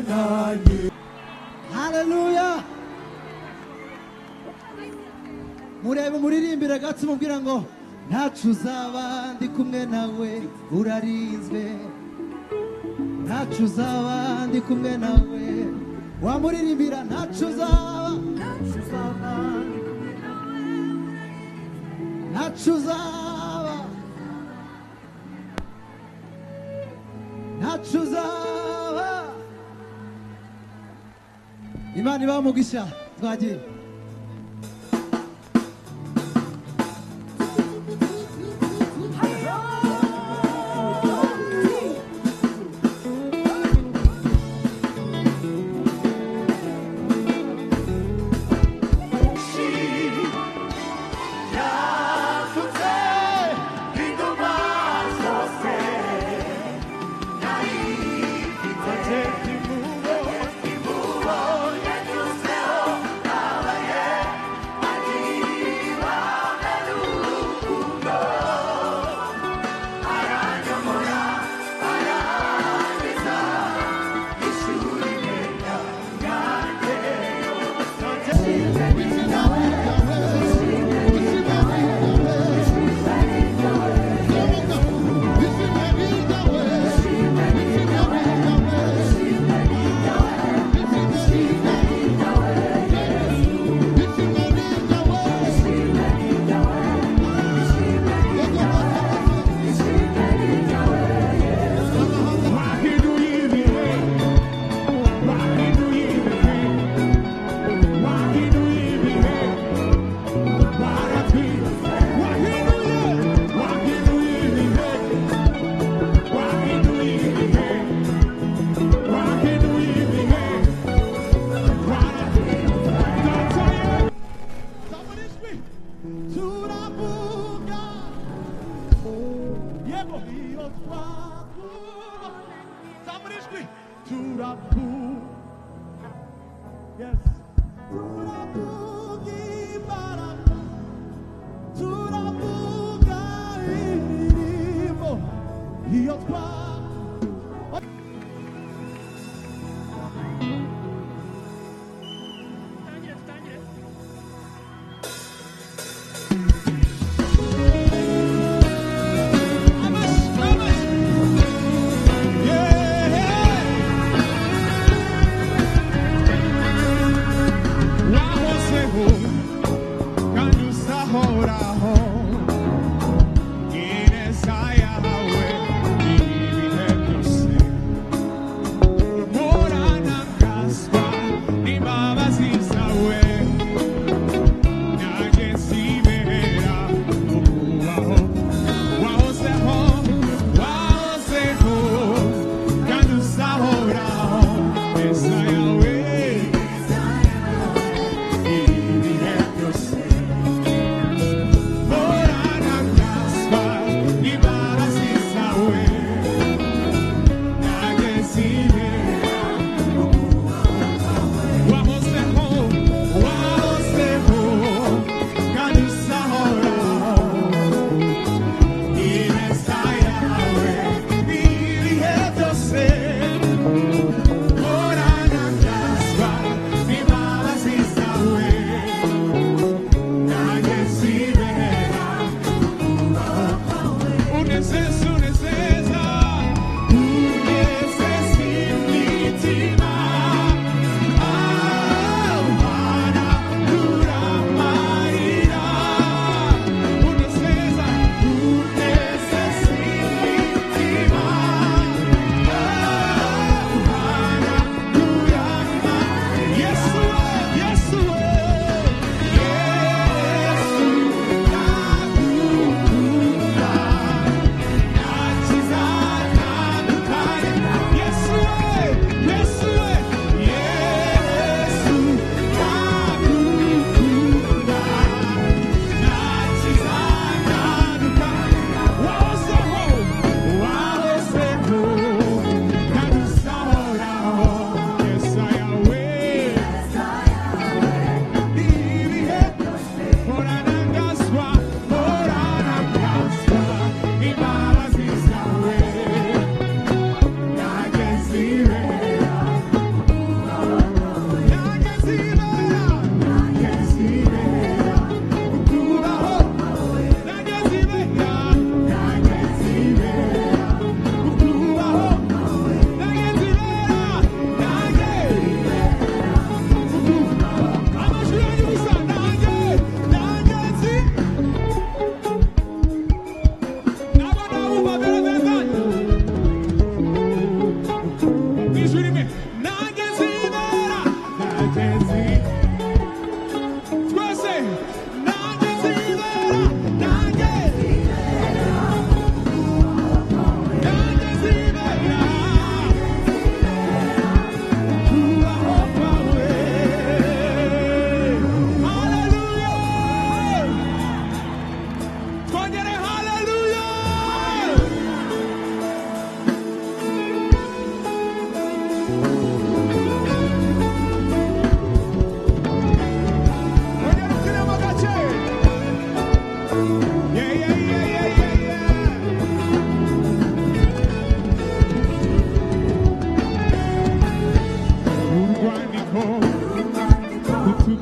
nanjye. Haleluya. Murebe muririmbire gatsi mubwira ngo ntacu uzaba ndi kumwe nawe urarinzwe. Ntacu uzaba ndi kumwe nawe. Wamuririmbira ntacu uzaba. Ntacu uzaba. Ntacu uzaba. Imana ibamugisha twagiye.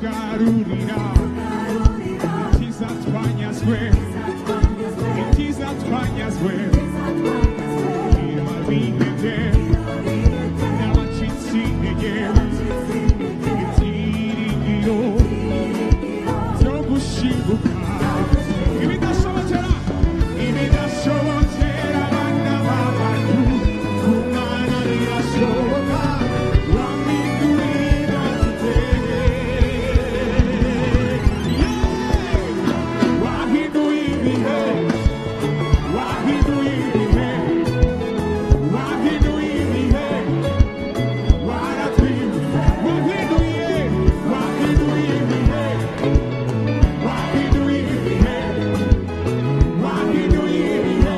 tugarurira ibyiza twanyazwe ibyiza twanyazwe niba bihebye n'abacitse intege ibyiringiro byo gushibuka ibidashobokera abana b'abantu ku Mana birashoboka wamindurira wahinduye ibihe wahinduye ibihe wahinduye ibihe waratwibutse wahinduye wahinduye ibihe wahinduye ibihe wahinduye ibihe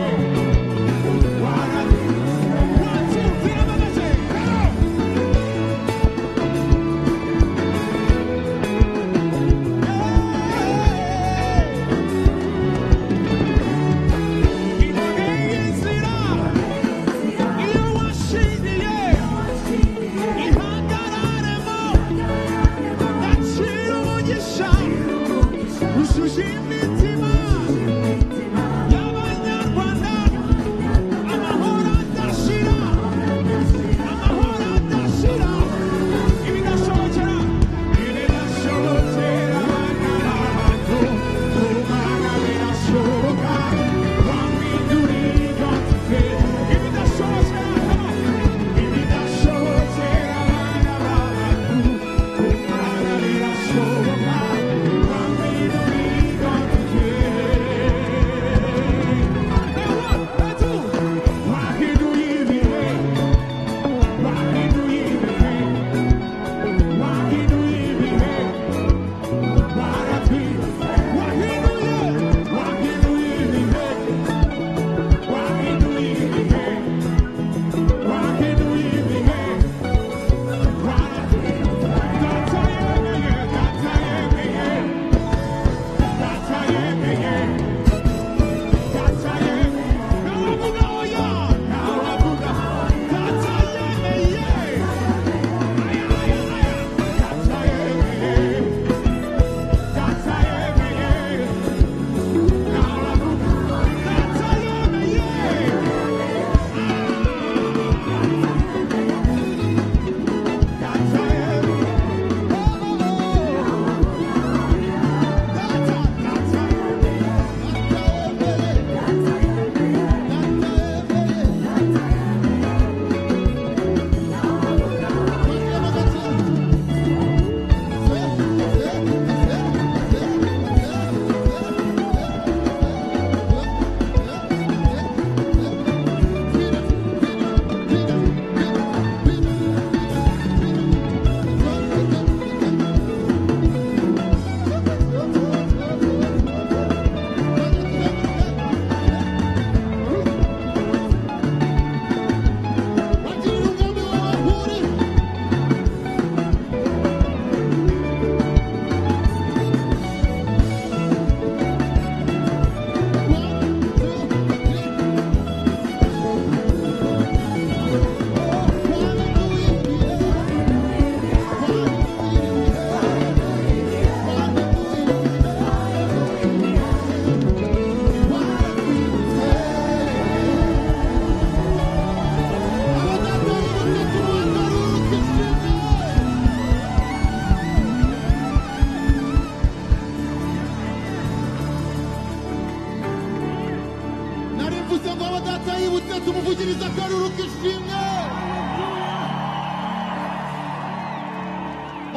tumuvugiriza akaruru k'ishimwe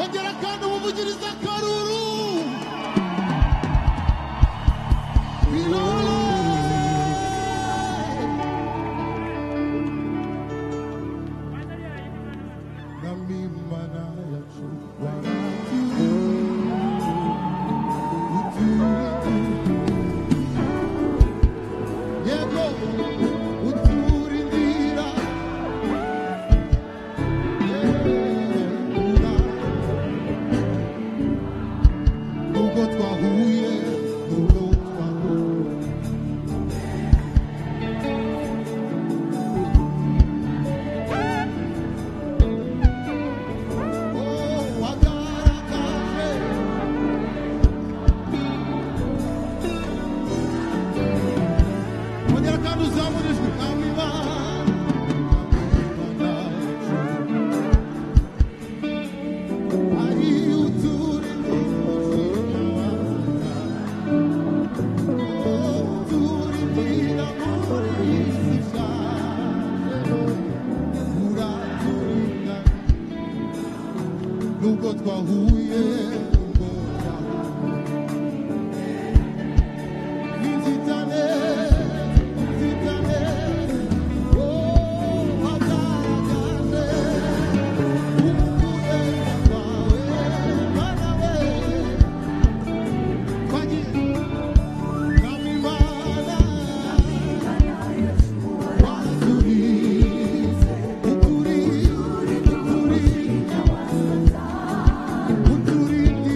ongera kandi umuvugiriza akaruru nubwo twahuye inzitane inzitane wagaragaje umukure wawe mana we twagiye kamimana waturize uturi uturi uturi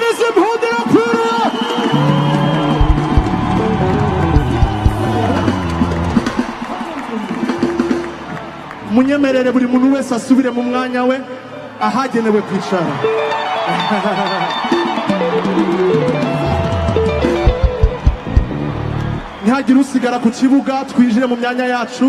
nimuvugirize impundu irakwiriye. Munyemerere buri muntu wese asubire mu mwanya we ahagenewe kwicara. Ntihagire usigara ku kibuga, twinjire mu myanya yacu.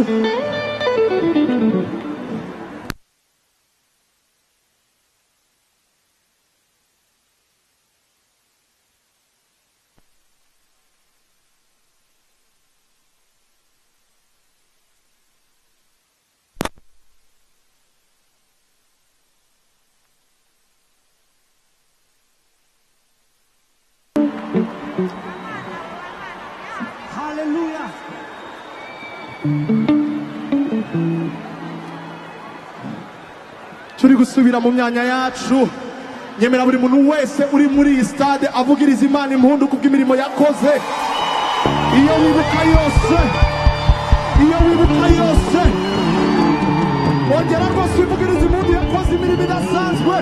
Hallelujah. Turi gusubira mu myanya yacu. Nyemera buri muntu wese uri muri iyi stade avugiriza Imana impundu kubw'imirimo yakoze. Iyo wibuka yose ongera rwose wivugiriza impundu yakoze imirimo idasanzwe.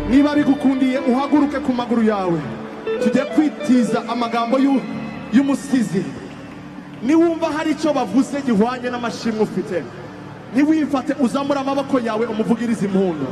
Niba bigukundiye uhaguruke ku maguru yawe, tujye kwitiza amagambo y'umusizi. Niwumva hari icyo bavuze gihwanye n'amashimwe ufite, ntiwifate, uzamura amaboko yawe umuvugirize impundu.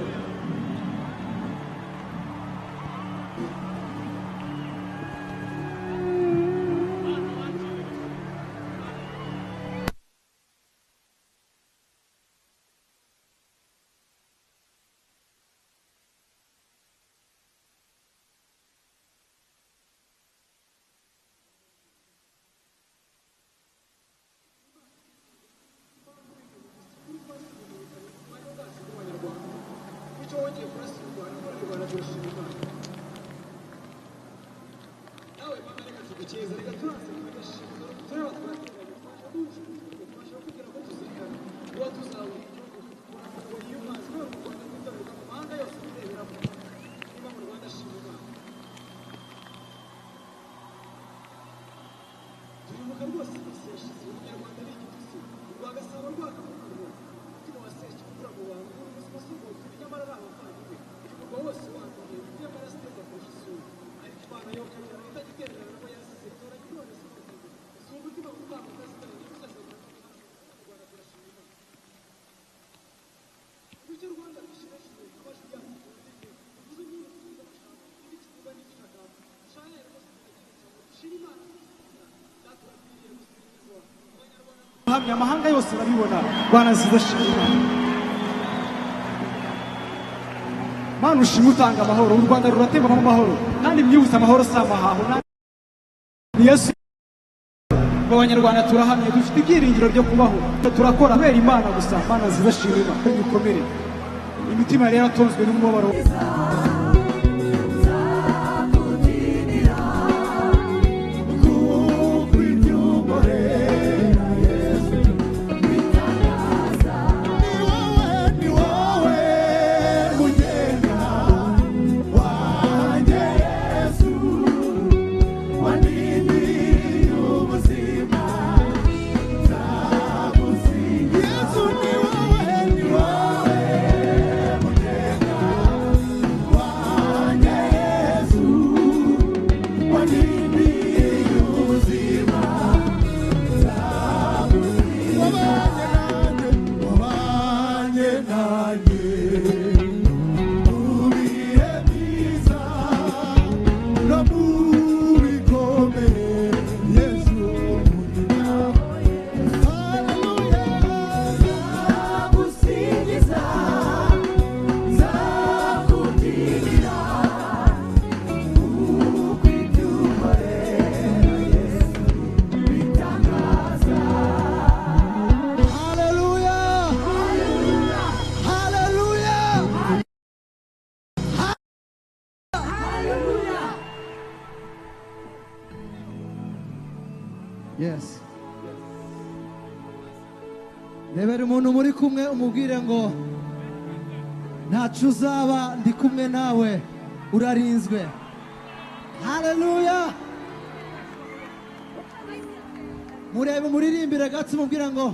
Amahanga yose barabibona. Bwana nziza shimira. Mana ushimwe utanga amahoro. U Rwanda ruratemba mu mahoro. Kandi myibutse amahoro si amahaho. Ni Yesu. Abanyarwanda turahamye dufite ibyiringiro byo kubaho. Turakora kubera Imana gusa. Mana nziza shimira. Bikomere. Imitima yari yaratonzwe n'umubabaro. Yes. Rebera umuntu muri kumwe umubwire ngo ntacu uzaba ndi kumwe nawe urarinzwe. Haleluya. Murebe muririmbire gatsi mubwire ngo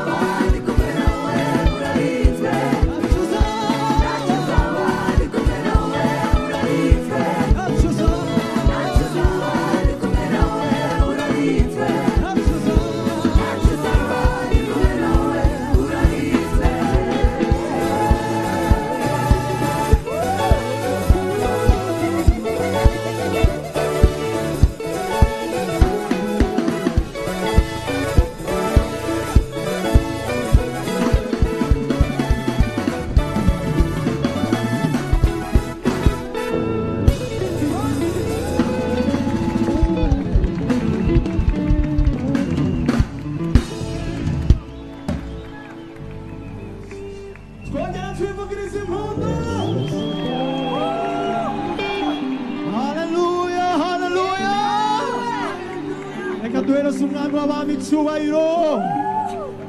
umwami w'abami icyubahiro.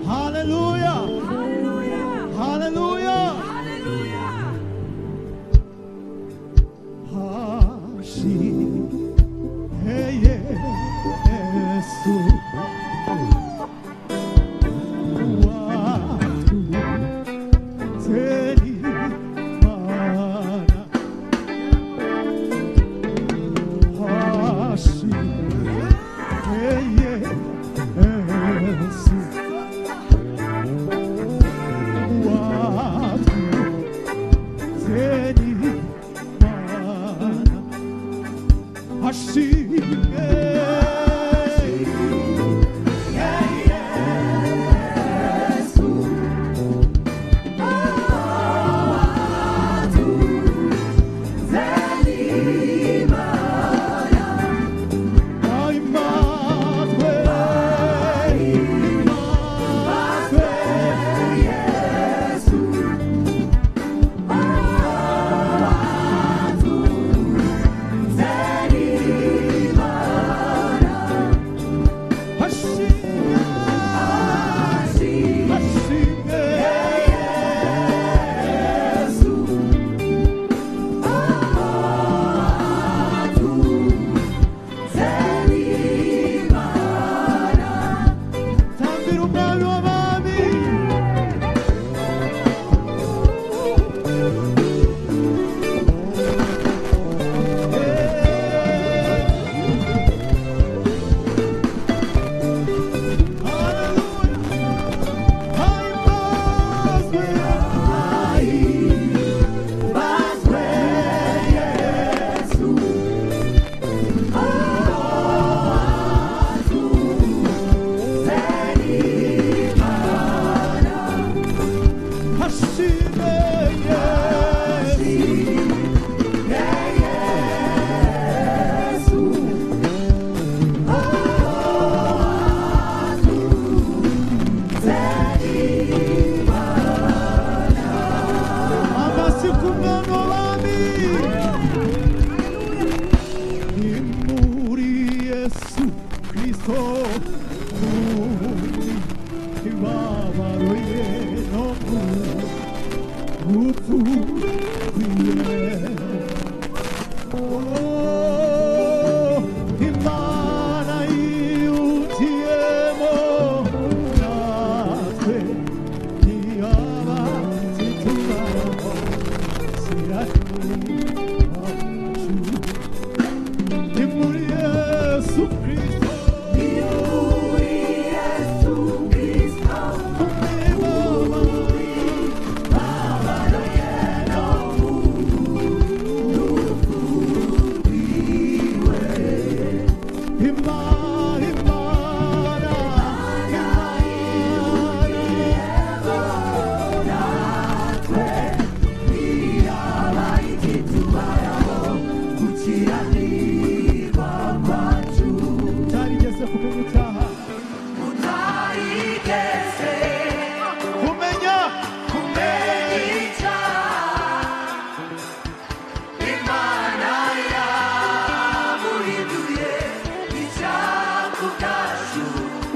Haleluya, haleluya. Hashimwe Yesu watuteri mana. Hashimwe Yesu watuteri mana. Hashimwe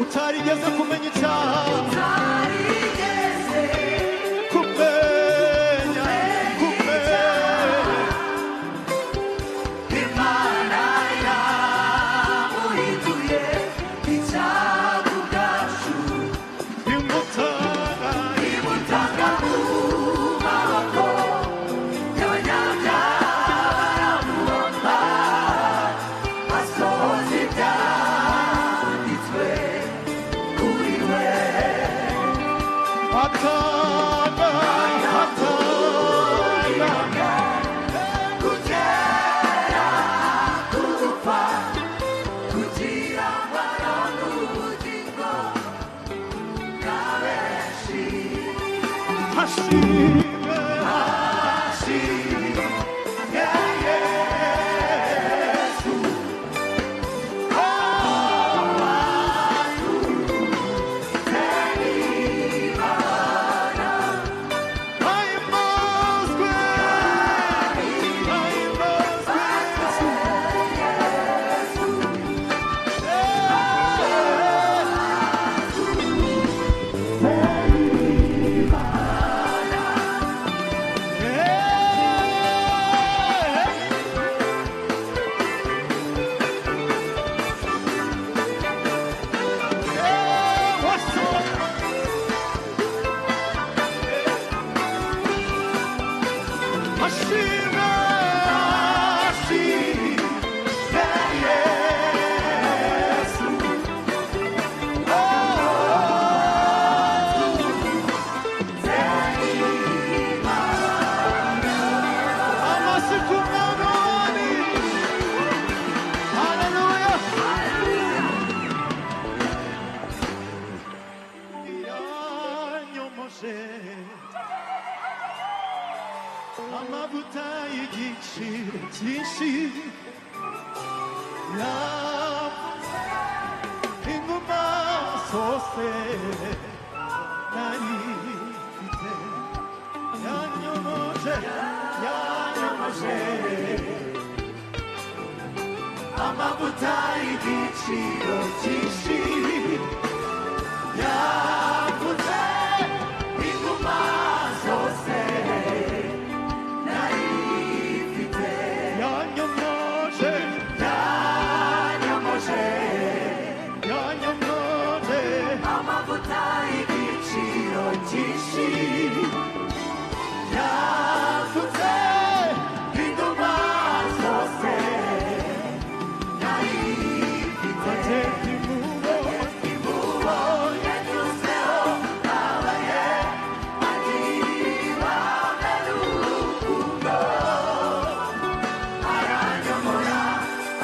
utarigeze kumenya icyaha, kumenya Imana yamuhinduye icyaha ubwacu, imutanga mu maboko y'abanyabyaha, baramubamba asohoza ibyanditswe kuri we. atanga kugera ku gupfa, kugira ngo aronke ubugingo bwa benshi. hashimwe Hashimwe Yesu, ahimbazwe Yesu. amavuta y'igiciro cyinshi yavuze inguma zose nari mfite yanyomoje amavuta y'igiciro cyinshi yavuze inguma zose nari mfite yanyomoje amavuta y'igiciro cyinshi yavuze inguma zose nari mfite yanyuzeho abaye agira urukundo aranyomora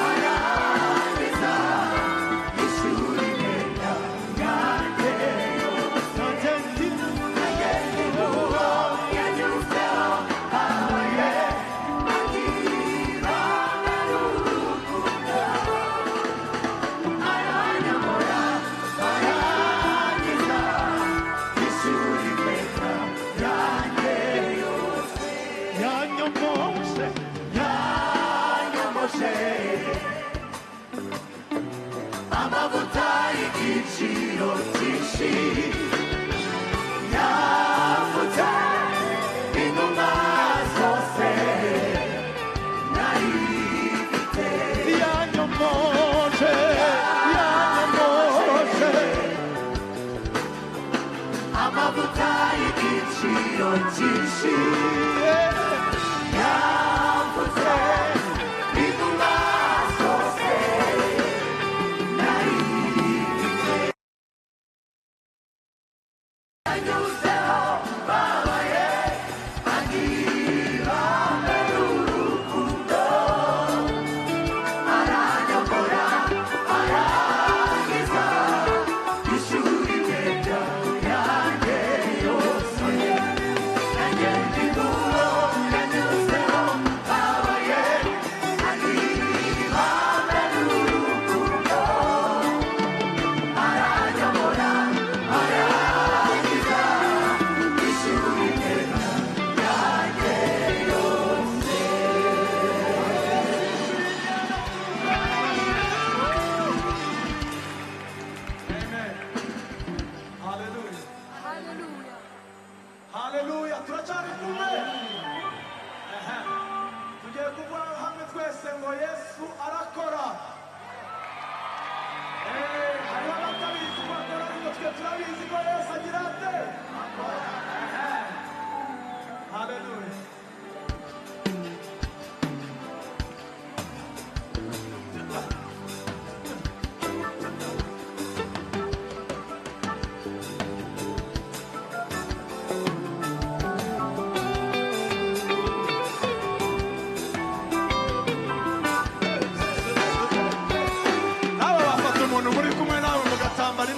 arangiza ishuri imyenda yanjye yose yanyuzeho abaye agira urukundo aranyomora arangiza ishuri imyenda yanjye yose yanyomoje amavuta y'igiciro cyinshi yavuze inguma zose nari mfite yanyomoje amavuta y'igiciro cyinshi yavuze inguma zose nari mfite yanyuzeho babaye agira urukundo aranyomora arangiza ishuri imyenda yanjye yose nanjye ndi mubo yanyuzeho babaye agira urukundo aranyomora arangiza ishuri imyenda yanjye yose Hallelujah. Hallelujah. Hallelujah. Turacari kumwe. Tugiye kuvuga hamwe twese ngo Yesu arakora. Hariho abatabizi ko akora ariko twe turabizi ko Yesu agira ate? Akora. Hallelujah. nawe wafata umuntu muri kumwe nawe mugatambara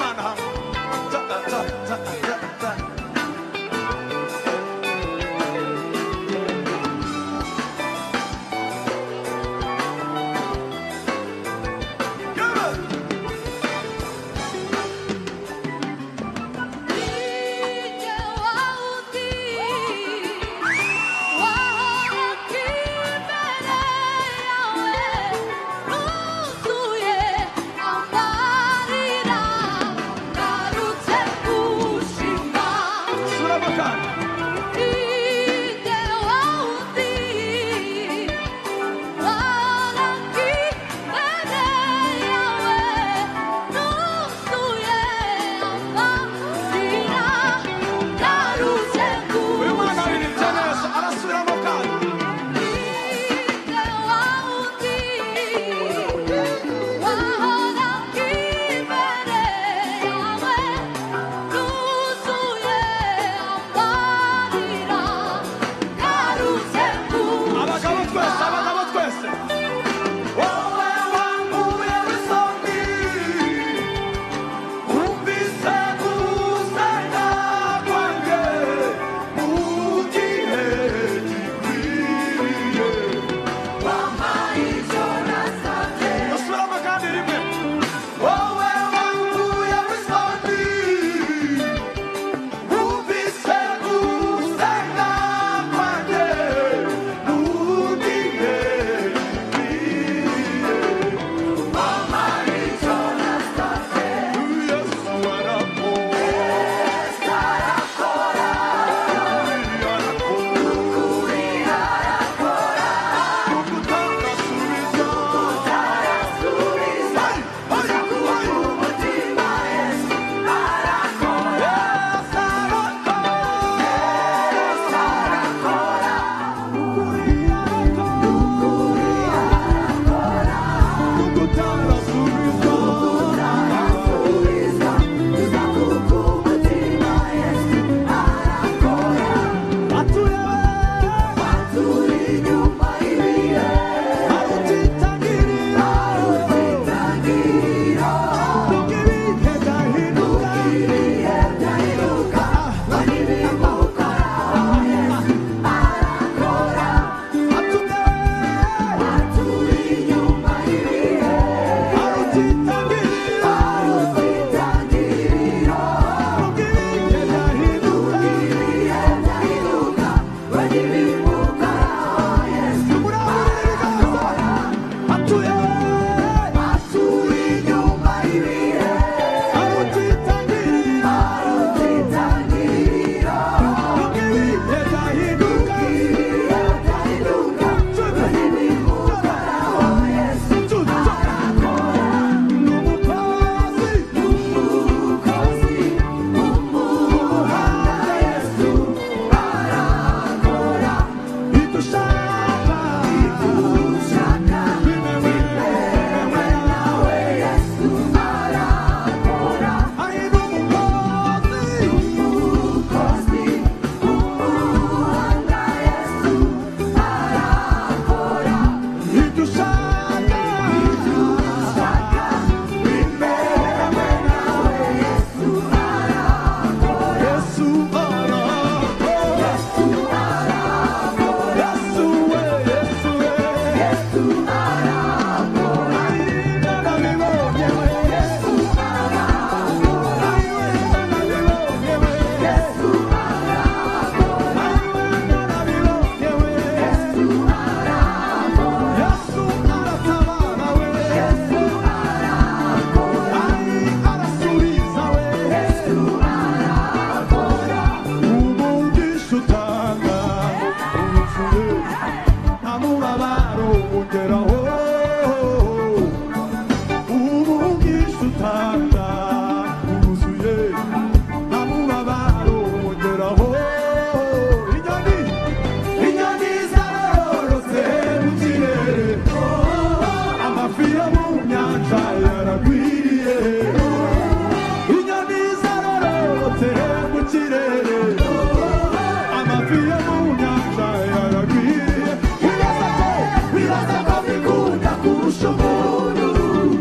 yatereye mu kirere amafi yo mu nyanja yaragwiriye wibaza ko bikunda kurusha umuntu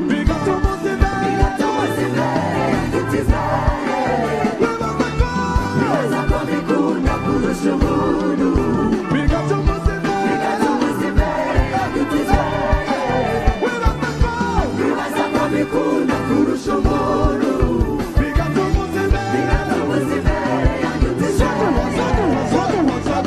bigatuma uzimera inshuti zawe wibaza ko bikunda kurusha umuntu bigatuma uzimera inshuti zawe wibaza ko bikunda kurusha umuntu bigatuma uzimera inshuti zawe zaguha umugisha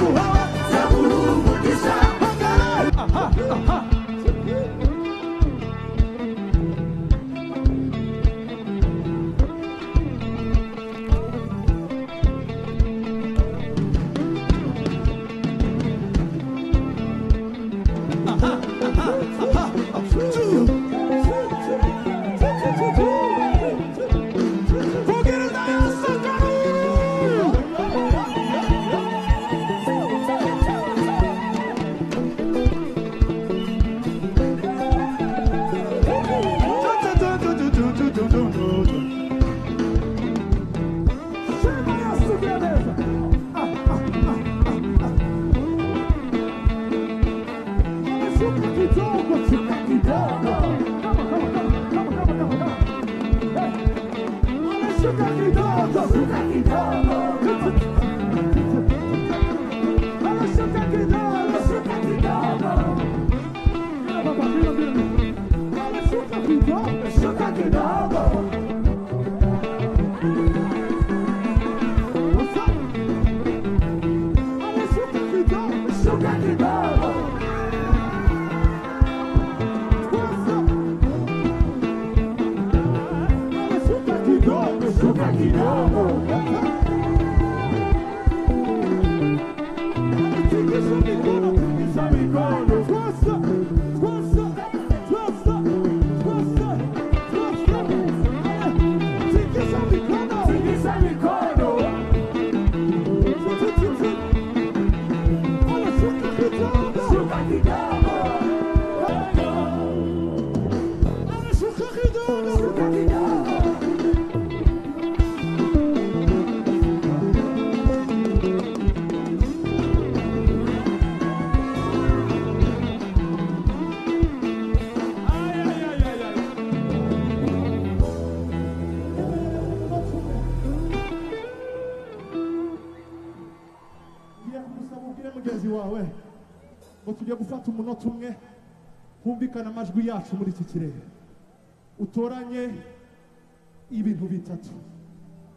mugenzi wawe ngo tujye gufata umunota umwe humvikana amajwi yacu muri iki kirere utoranye ibintu bitatu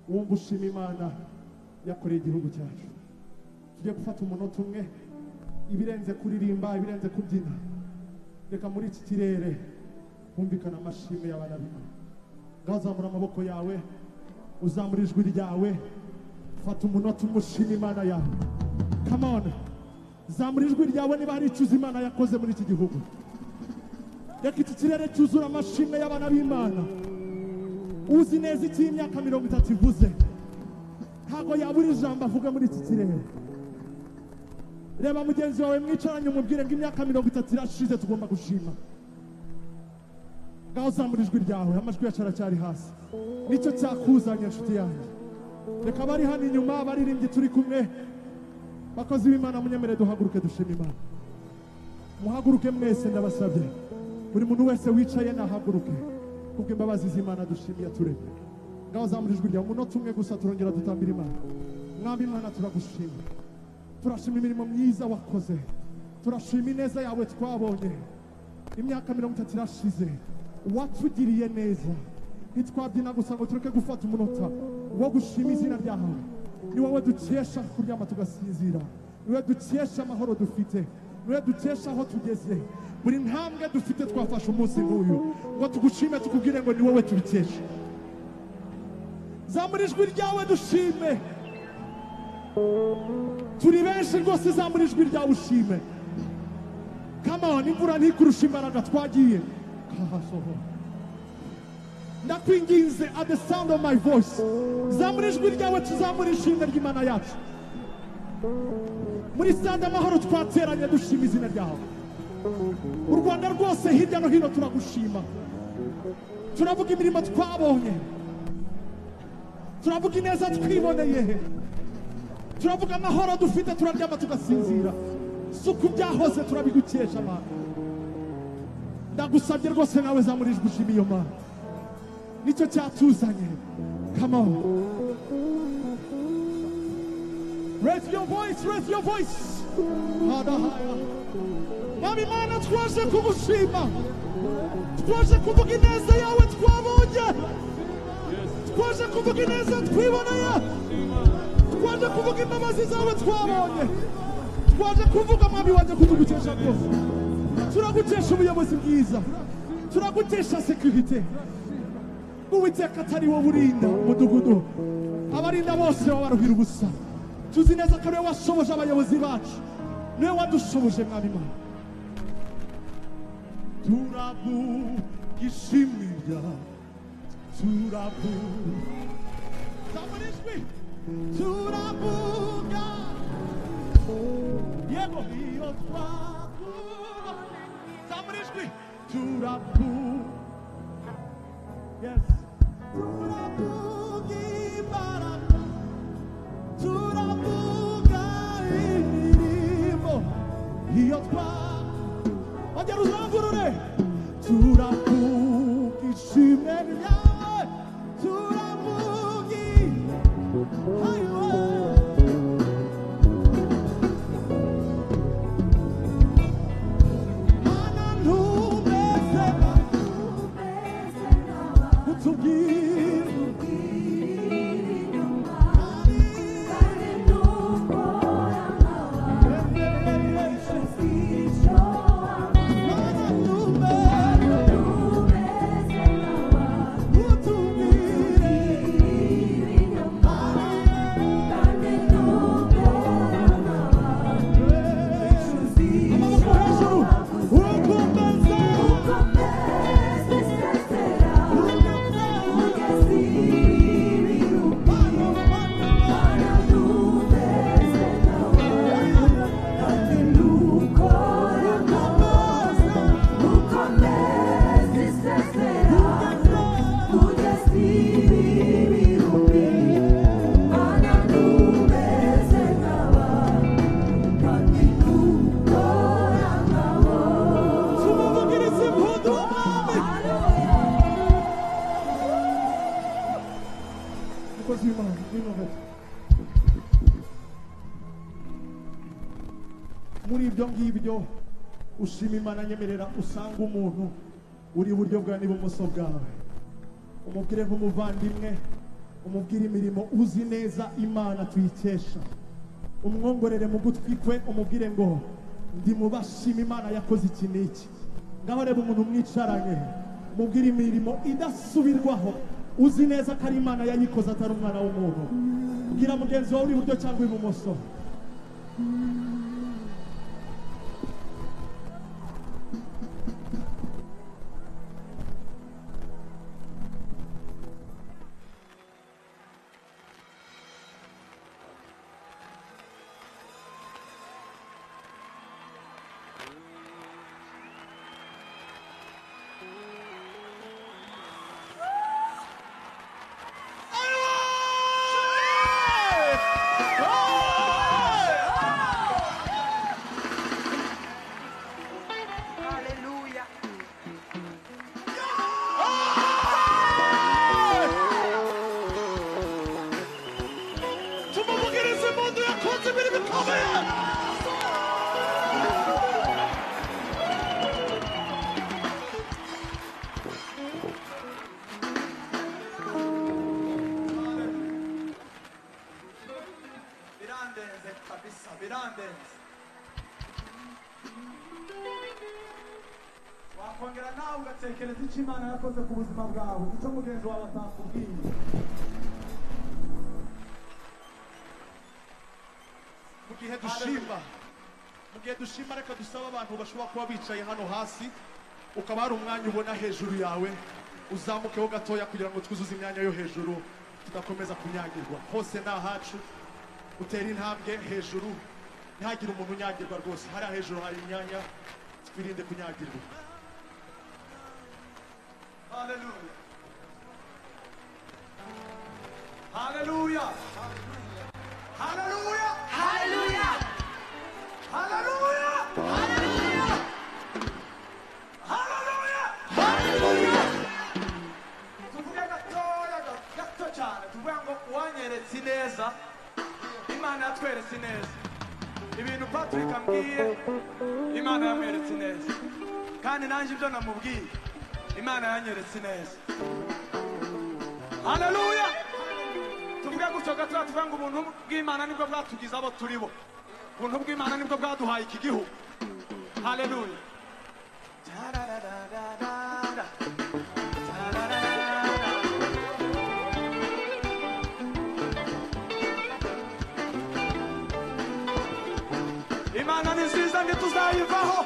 wumva ushima Imana yakoreye igihugu cyacu tujye gufata umunota umwe ibirenze kuririmba ibirenze kubyina reka muri iki kirere humvikana amashimwe y'abana b'Imana ngazamura amaboko yawe uzamura ijwi ryawe fata umunota umwe ushima Imana yawe come on zamura ijwi ryawe niba hari icyo uzi Imana yakoze muri iki gihugu reka iki kirere cyuzura amashimwe y'abana b'Imana uzi neza icyo imyaka 30 ivuze ntabwo yabura ijambo avuga muri iki kirere reba mugenzi wawe mwicaranye umubwire ngo imyaka 30 irashize tugomba gushima ngaho zamura ijwi ryawe amajwi yacu aracyari hasi nicyo cyakuzanye inshuti yanjye reka bari hano inyuma baririmbye turi kumwe bakozi b'Imana munyemere duhaguruke dushima Imana muhaguruke mwese ndabasabye buri muntu wese wicaye nahaguruke kubwo imbabazi z'Imana dushimiye tureke ngaho zamura ijwi ryawe umunota umwe gusa turongera dutambira Imana mwami Imana turagushima turashima imirimo myiza wakoze turashima ineza yawe twabonye imyaka 30 irashize watugiriye neza ntitwabyina gusa ngo tureke gufata umunota wo gushima izina ryawe ni wowe dukesha kuryama tugasinzira ni wowe dukesha amahoro dufite ni wowe dukesha aho tugeze buri ntambwe dufite twafashe umunsi nk'uyu ngo tugushime tukubwire ngo ni wowe tubikesha zamura ijwi ryawe dushime turi benshi rwose zamura ijwi ryawe ushime come on imvura ntikurusha imbaraga twagiye kahasohora ndakwinginze at the sound of my voice zamura ijwi ryawe tuzamura ishimwe ry'Imana yacu muri stade amahoro twateranye dushima izina ryawe u Rwanda rwose hirya no hino turagushima turavuga imirimo twabonye turavuga ineza twiboneye, turavuga amahoro dufite, turaryama tugasinzira. Suku byahoze turabigukesha Mana. Ndagusabye rwose nawe zamurijwe ushima iyo Mana. Nicyo cyatuzanye. Come on. Raise your voice, raise your voice. Hada haya. Mami Mana twaje kugushima. Twaje kuvuga ineza yawe twabonye. Twaje kuvuga ineza twiboneye. Twaje kuvuga imbabazi zawe twabonye. Twaje kuvuga mwami waje kutugukesha byose. Turagukesha ubuyobozi bwiza. Turagukesha security. Uwiteka atari wowe urinda umudugudu. Abarinda bose babaruhira ubusa. Tuzi neza ko ariwe washoboje abayobozi bacu. Niwe wadushoboje mwami Mana. Turagukishimira. Turavuga. Turavuga. Yego iyo twavuga. Turavuga. Turavuga. Yes. Turavuga imbaraga. Turavuga imirimo. Iyo twavuga. Ongera uzamurure. Turavuga ishimwe ryawe. Turavuga highway. Muri ibyo ngibyo ushima Imana nyemerera usanga umuntu uri iburyo bwawe n'ibumoso bwawe, umubwire nk'umuvandimwe, umubwire imirimo uzi neza Imana tuyikesha, umwongorere mu gutwi kwe, umubwire ngo ndi mu bashima Imana yakoze iki n'iki. Ngaho reba umuntu mwicaranye, umubwire imirimo idasubirwaho uzi neza ko ari Imana yayikoze atari umwana w'umuntu. Bwira mugenzi wawe uri iburyo cyangwa ibumoso. wakongera nawe ugatekereza icyo Imana yakoze ku buzima bwawe, icyo mugenzi wawe atakubwiye. mu gihe dushima reka dusaba abantu bashobora kuba bicaye hano hasi, ukaba hari umwanya ubona hejuru yawe, uzamukeho gatoya kugira ngo twuzuze imyanya yo hejuru tudakomeza kunyagirwa. Hose ni ahacu, utera intambwe hejuru, ntihagire umuntu unyagirwa rwose. Hariya hejuru hari imyanya, twirinde kunyagirwa. Hallelujah. Haleluya. Haleluya. Haleluya. Haleluya. Haleluya. Haleluya. Tuvuge gatoya gato cyane tuvuga ngo uwanyeretse ineza Imana yatweretse ineza ibintu Patrick ambwiye Imana yamweretse ineza kandi nanjye ibyo namubwiye Imana yanyeretse ineza. Haleluya. Tuvuge gutyo gatoya tuvuga ngo ubuntu bw'Imana nibwo bwatugize abo turi bo. Ubuntu bw'Imana nibwo bwaduhaye iki gihugu. Haleluya. Imana ni nziza ntituzayivaho.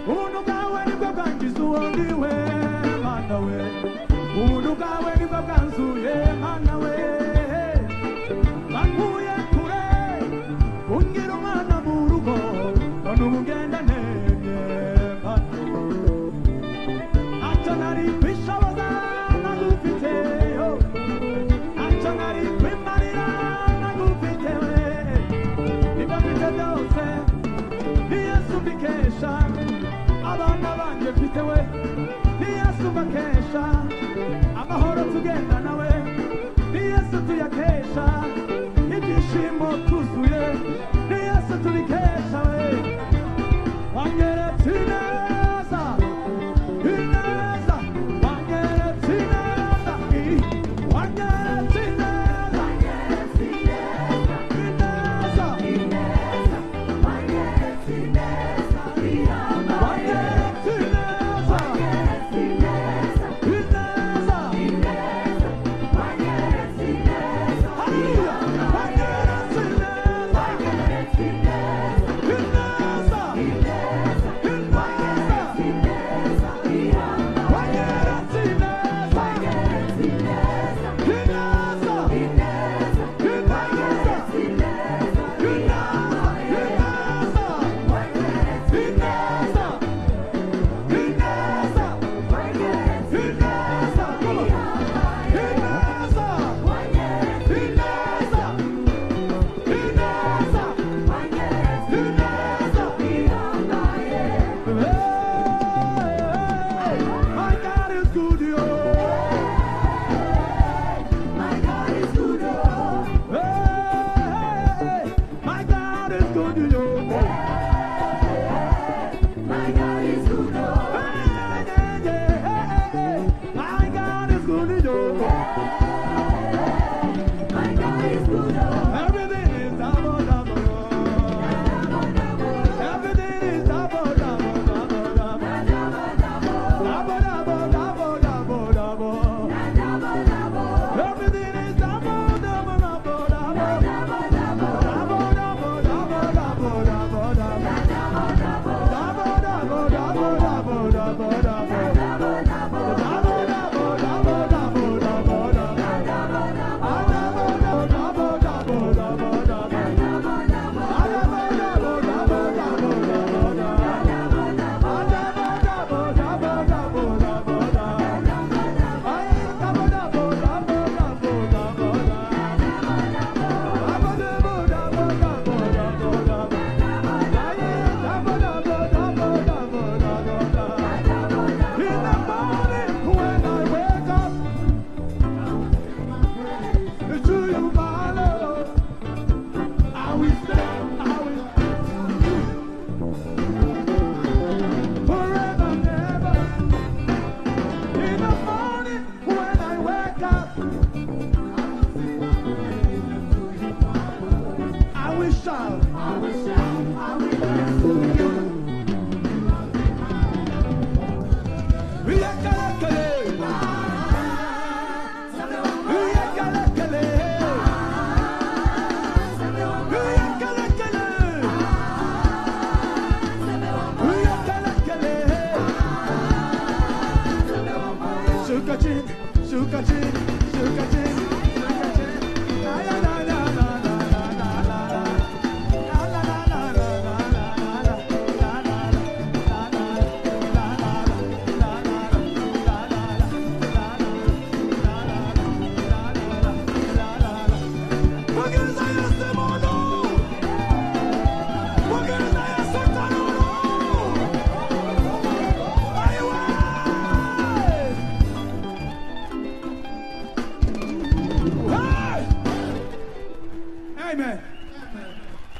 Ubuntu bwawe nibwo bwangiza uwo ndiwe Mana we. Ubuntu bwawe nibwo bwanzuye Mana we. Bankuye kure ungira umwana mu rugo none ubu ngenda nemye Mana. Ntacyo nari kwishoboza nagufiteyo, ntacyo nari kwimarira nagufitewe, ibyo mfite byose ni Yesu mbikesha, abana banjye mfite we ni Yesu mbakesha, amahoro tugenda nawe ni Yesu tuyakesha, ibyishimo tuzuye ni Yesu tubikesha we. Wanyeretse ineza, ineza, wanyeretse ineza, wanyeretse ineza, ineza, wanyeretse ineza, haleluya, wanyeretse My God is good.